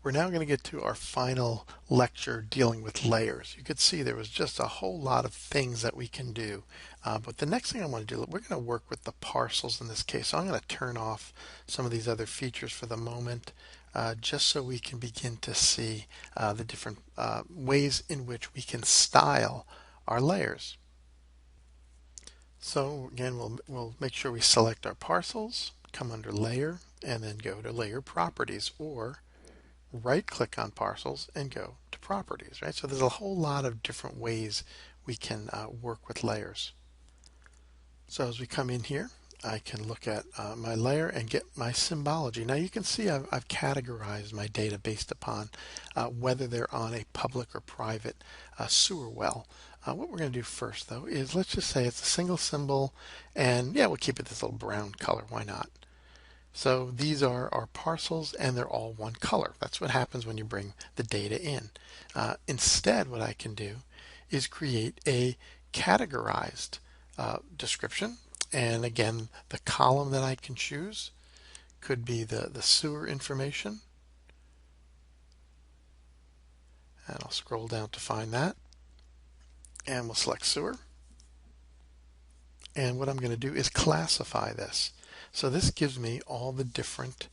We're now going to get to our final lecture dealing with layers. You could see there was just a whole lot of things that we can do. But the next thing I want to do, we're going to work with the parcels in this case. So I'm going to turn off some of these other features for the moment, just so we can begin to see the different ways in which we can style our layers. So again, we'll make sure we select our parcels, come under Layer, and then go to Layer Properties, or right click on parcels and go to properties, right? So there's a whole lot of different ways we can work with layers. So as we come in here, I can look at my layer and get my symbology. Now you can see I've categorized my data based upon whether they're on a public or private sewer well. What we're going to do first though is let's just say it's a single symbol, and yeah, we'll keep it this little brown color. Why not? So these are our parcels and they're all one color. That's what happens when you bring the data in. Instead, what I can do is create a categorized description. And again, the column that I can choose could be the sewer information. And I'll scroll down to find that. And we'll select sewer. And what I'm going to do is classify this. So this gives me all the different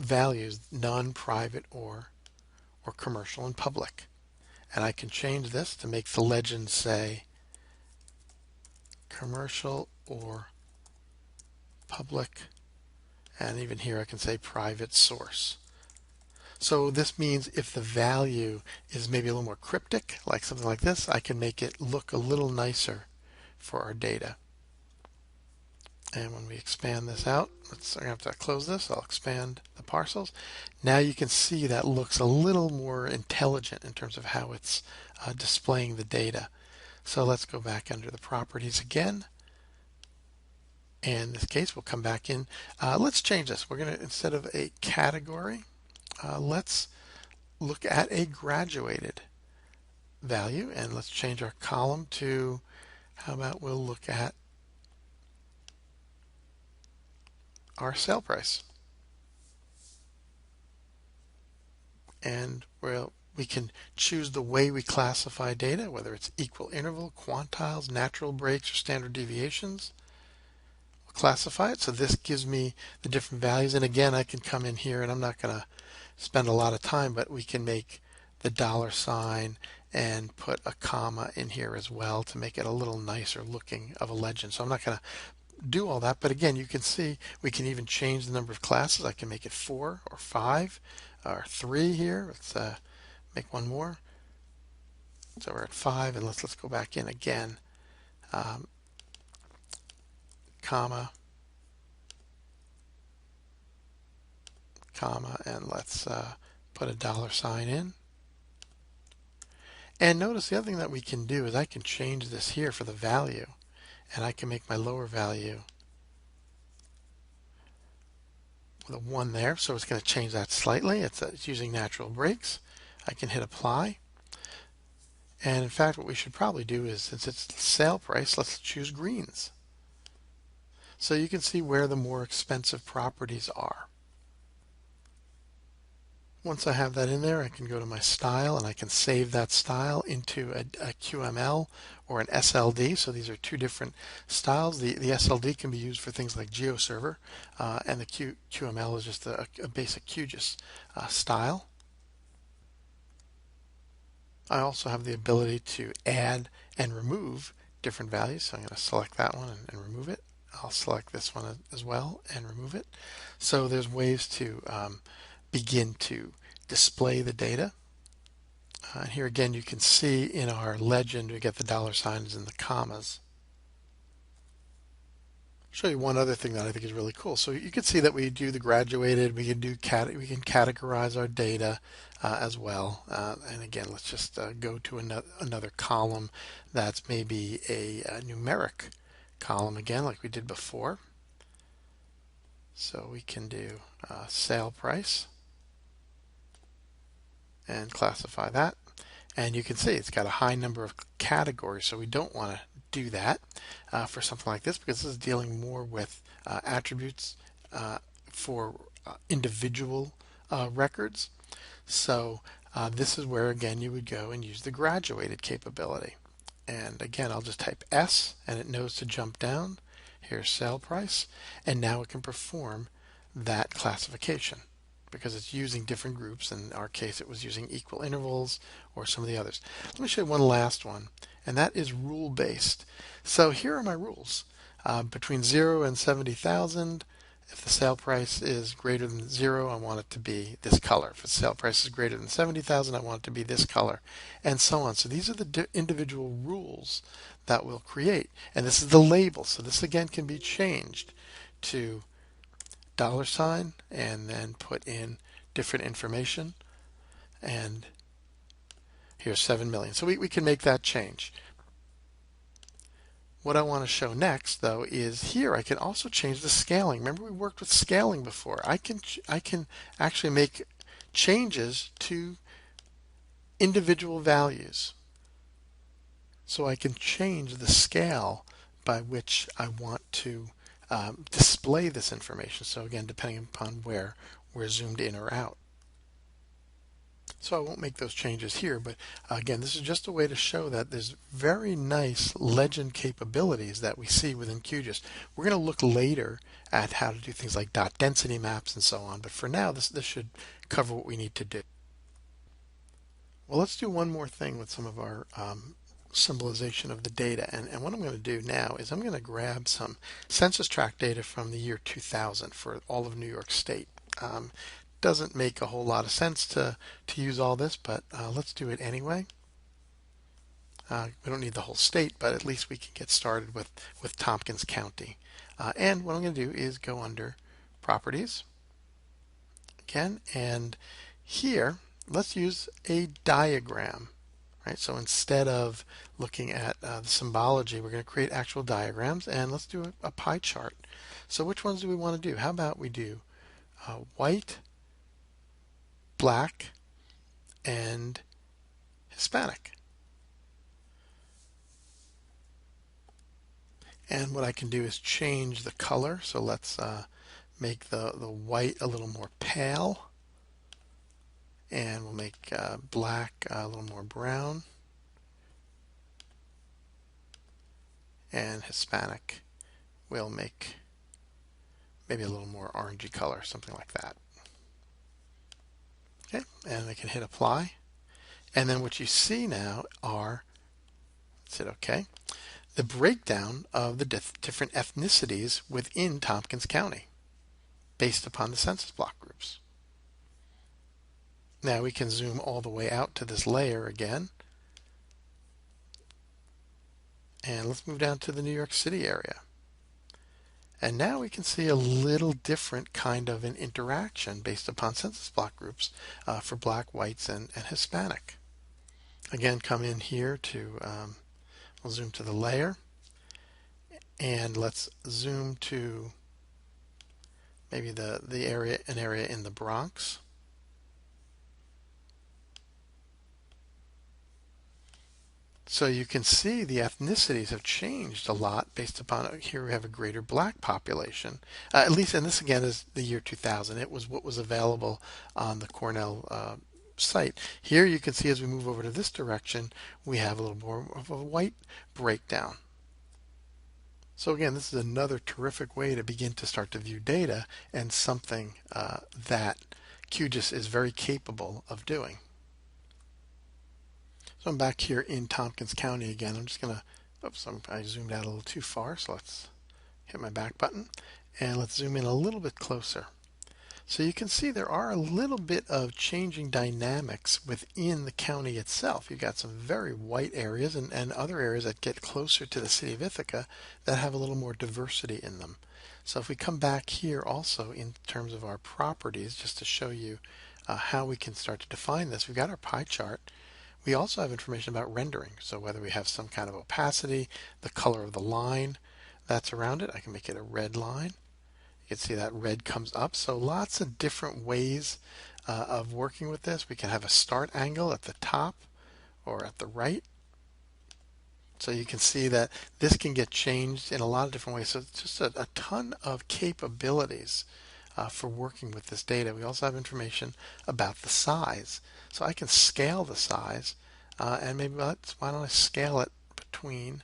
values, non-private or commercial and public. And I can change this to make the legend say commercial or public. And even here I can say private source. So this means if the value is maybe a little more cryptic, like something like this, I can make it look a little nicer for our data. And when we expand this out, I'm going to have to close this. I'll expand the parcels. Now you can see that looks a little more intelligent in terms of how it's displaying the data. So let's go back under the properties again. And in this case, we'll come back in. Let's change this. We're going to, instead of a category, let's look at a graduated value. And let's change our column to, how about we'll look at our sale price. And we can choose the way we classify data, whether it's equal interval, quantiles, natural breaks, or standard deviations. We'll classify it. So this gives me the different values. And again, I can come in here, and I'm not going to spend a lot of time, but we can make the $ and put a comma in here as well to make it a little nicer looking of a legend. So I'm not going to do all that, but again, you can see we can even change the number of classes. I can make it 4 or 5 or 3 here. Let's make one more. So we're at 5, and let's go back in again. Comma, and let's put a $ in. And notice the other thing that we can do is I can change this here for the value, and I can make my lower value with a 1 there, so it's going to change that slightly. It's using natural breaks. I can hit apply. And in fact, what we should probably do is, since it's sale price, let's choose greens. So you can see where the more expensive properties are. Once I have that in there, I can go to my style and I can save that style into a QML or an SLD. So these are two different styles. The SLD can be used for things like GeoServer, and the QML is just a basic QGIS style. I also have the ability to add and remove different values. So I'm going to select that one and remove it. I'll select this one as well and remove it. So there's ways to begin to display the data. And here again, you can see in our legend, we get the $ and the commas. I'll show you one other thing that I think is really cool. So you can see that we do the graduated, we can categorize our data as well. And again, let's just go to another column that's maybe a numeric column again, like we did before. So we can do sale price and classify that. And you can see it's got a high number of categories, so we don't want to do that for something like this, because this is dealing more with attributes for individual records. So this is where again you would go and use the graduated capability. And again, I'll just type S and it knows to jump down. Here's sale price. And now it can perform that classification because it's using different groups. In our case, it was using equal intervals or some of the others. Let me show you one last one, and that is rule based. So here are my rules. Between 0 and 70,000, if the sale price is greater than 0, I want it to be this color. If the sale price is greater than 70,000, I want it to be this color, and so on. So these are the individual rules that we'll create. And this is the label. So this again can be changed to $, and then put in different information. And here's 7 million. So we can make that change. What I want to show next, though, is here I can also change the scaling. Remember we worked with scaling before. I can actually make changes to individual values. So I can change the scale by which I want to display this information. So again, depending upon where we're zoomed in or out. So I won't make those changes here, but again, this is just a way to show that there's very nice legend capabilities that we see within QGIS. We're going to look later at how to do things like dot density maps and so on, but for now, this should cover what we need to do. Well, let's do one more thing with some of our symbolization of the data. And what I'm going to do now is I'm going to grab some census tract data from the year 2000 for all of New York State. Doesn't make a whole lot of sense to use all this, but let's do it anyway. We don't need the whole state, but at least we can get started with Tompkins County. And what I'm going to do is go under Properties again, and here let's use a diagram. Right? So instead of looking at the symbology, we're going to create actual diagrams, and let's do a pie chart. So which ones do we want to do? How about we do white, black, and Hispanic. And what I can do is change the color. So let's make the white a little more pale, and we'll make black a little more brown, and Hispanic we'll make maybe a little more orangey color, something like that. Okay, and I can hit apply. And then what you see now are, let's hit OK, the breakdown of the different ethnicities within Tompkins County based upon the census block groups. Now we can zoom all the way out to this layer again. And let's move down to the New York City area. And now we can see a little different kind of an interaction based upon census block groups for black, whites, and Hispanic. Again, come in here to, we'll zoom to the layer, and let's zoom to maybe an area in the Bronx. So you can see the ethnicities have changed a lot based upon, here we have a greater black population. At least, and this again is the year 2000. It was what was available on the Cornell site. Here you can see as we move over to this direction, we have a little more of a white breakdown. So again, this is another terrific way to begin to start to view data, and something that QGIS is very capable of doing. So I'm back here in Tompkins County again. I'm just going to, oops, I zoomed out a little too far, so let's hit my back button, and let's zoom in a little bit closer. So you can see there are a little bit of changing dynamics within the county itself. You've got some very white areas and other areas that get closer to the city of Ithaca that have a little more diversity in them. So if we come back here also in terms of our properties, just to show you how we can start to define this, we've got our pie chart. We also have information about rendering. So whether we have some kind of opacity, the color of the line that's around it, I can make it a red line. You can see that red comes up. So lots of different ways of working with this. We can have a start angle at the top or at the right. So you can see that this can get changed in a lot of different ways. So it's just a ton of capabilities for working with this data. We also have information about the size. So I can scale the size, and maybe why don't I scale it between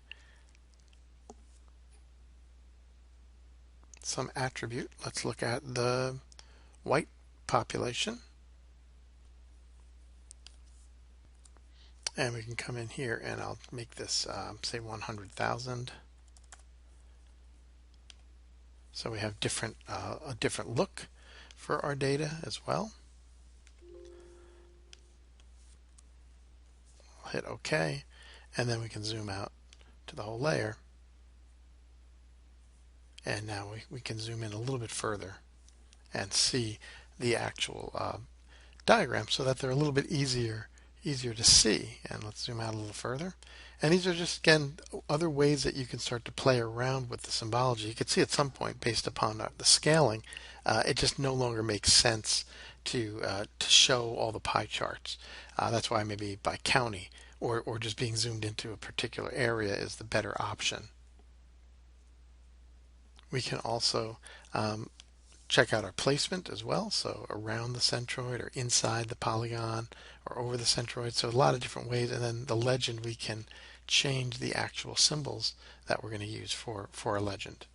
some attribute. Let's look at the white population. And we can come in here and I'll make this say 100,000. So we have a different look for our data as well. I'll hit OK, and then we can zoom out to the whole layer. And now we can zoom in a little bit further and see the actual diagram so that they're a little bit easier to see. And let's zoom out a little further. And these are just, again, other ways that you can start to play around with the symbology. You can see at some point, based upon the scaling, it just no longer makes sense to show all the pie charts. That's why maybe by county or just being zoomed into a particular area is the better option. We can also check out our placement as well, so around the centroid or inside the polygon or over the centroid, so a lot of different ways. And then the legend, we can change the actual symbols that we're going to use for a legend.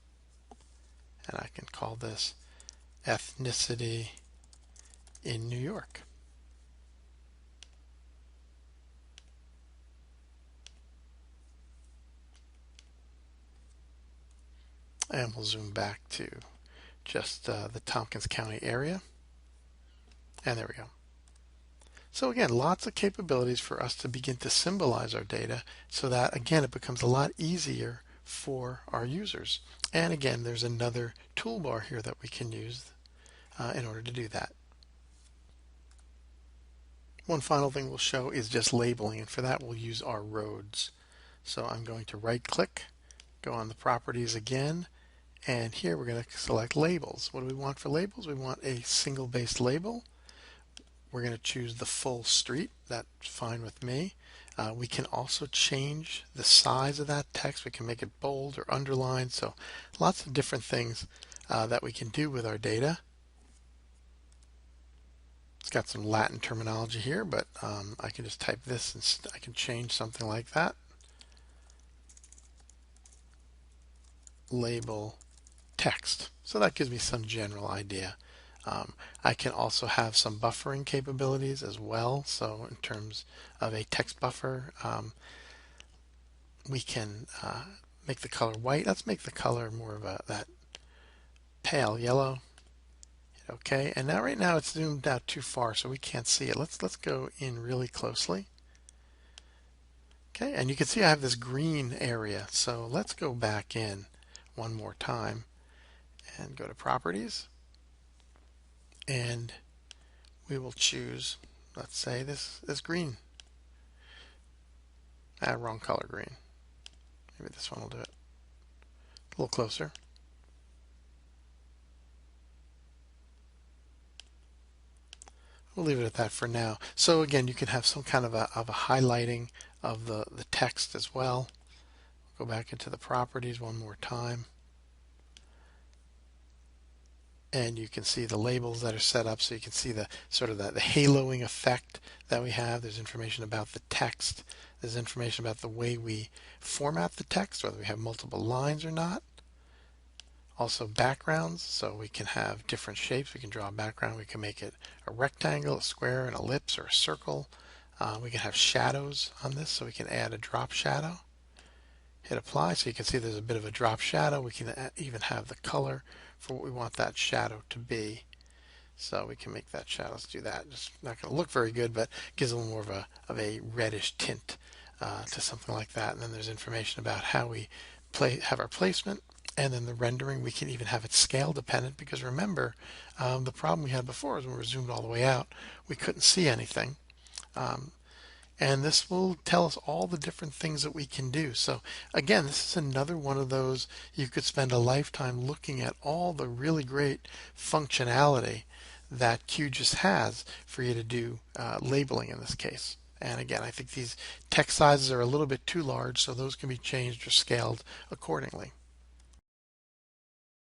And I can call this ethnicity in New York. And we'll zoom back to just the Tompkins County area. And there we go. So again, lots of capabilities for us to begin to symbolize our data so that, again, it becomes a lot easier for our users. And again, there's another toolbar here that we can use in order to do that. One final thing we'll show is just labeling, and for that we'll use our roads. So I'm going to right click, go on the properties again, and here we're going to select labels. What do we want for labels? We want a single based label. We're going to choose the full street. That's fine with me. We can also change the size of that text. We can make it bold or underlined. So lots of different things that we can do with our data. It's got some Latin terminology here, but I can just type this and I can change something like that. Label text. So that gives me some general idea. I can also have some buffering capabilities as well. So in terms of a text buffer, we can make the color white. Let's make the color more of that pale yellow. Okay, and now right now it's zoomed out too far, so we can't see it. Let's go in really closely. Okay, and you can see I have this green area. So let's go back in one more time and go to properties. And we will choose, let's say, this green. Wrong color green. Maybe this one will do it. A little closer. We'll leave it at that for now. So again, you can have some kind of a highlighting of the text as well. Go back into the properties one more time. And you can see the labels that are set up, so you can see the sort of the haloing effect that we have. There's information about the text. There's information about the way we format the text, whether we have multiple lines or not. Also backgrounds, so we can have different shapes. We can draw a background. We can make it a rectangle, a square, an ellipse, or a circle. We can have shadows on this, so we can add a drop shadow. Hit apply, so you can see there's a bit of a drop shadow. We can even have the color for what we want that shadow to be. So we can make that shadow. Let's do that. Just not going to look very good, but gives a little more of a reddish tint to something like that. And then there's information about how we have our placement, and then the rendering. We can even have it scale dependent, because remember, the problem we had before is when we were zoomed all the way out, we couldn't see anything. And this will tell us all the different things that we can do. So again, this is another one of those you could spend a lifetime looking at all the really great functionality that QGIS has for you to do labeling in this case. And again, I think these text sizes are a little bit too large, so those can be changed or scaled accordingly.